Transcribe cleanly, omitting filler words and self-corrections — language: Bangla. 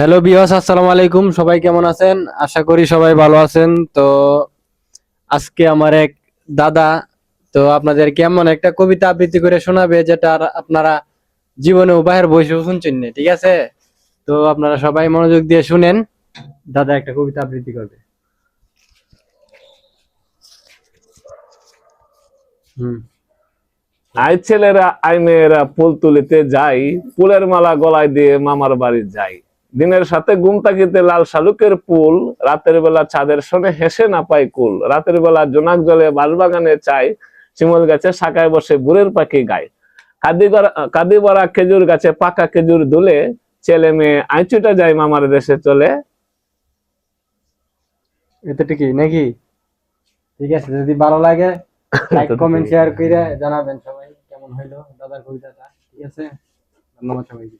হ্যালো বিয়স, আসসালামু আলাইকুম। সবাই কেমন আছেন? আশা করি সবাই ভালো আছেন। তো আজকে আমার এক দাদা আপনাদের কেমন একটা কবিতা আবৃত্তি করে শোনাবে, যেটা আপনারা জীবনে বাইরের বসে শুনছেন না, ঠিক আছে? তো আপনারা সবাই মনোযোগ দিয়ে শুনেন। দাদা একটা কবিতা আবৃত্তি করবে। হুম। আই ছেলেরা আই মেয়েরা ফুল তুলিতে যাই, ফুলের মালা গলায় দিয়ে মামার বাড়ি যাই। দিনের সাথে ঘুম তাকিতে লাল শালুকের ফুল, রাতের বেলা ছাদের শোনে হেসে না পাই কুল। রাতের বেলা জোনাক জলে বাঁশবাগানে চাই, শিমুল গাছে শাখায় বসে ভোরের পাখি গায়। কাঁদি ভরা খেজুর গাছে পাকা খেজুর দুলে, ছেলে মেয়ে আইচুটা যায় মামার দেশে চলে। এটা ঠিকই নাকি? ঠিক আছে, যদি ভালো লাগে লাইক কমেন্ট শেয়ার করে জানাবেন সবাই কেমন হইলো দাদার কবিতাটা। ঠিক আছে, ধন্যবাদ সবাইকে।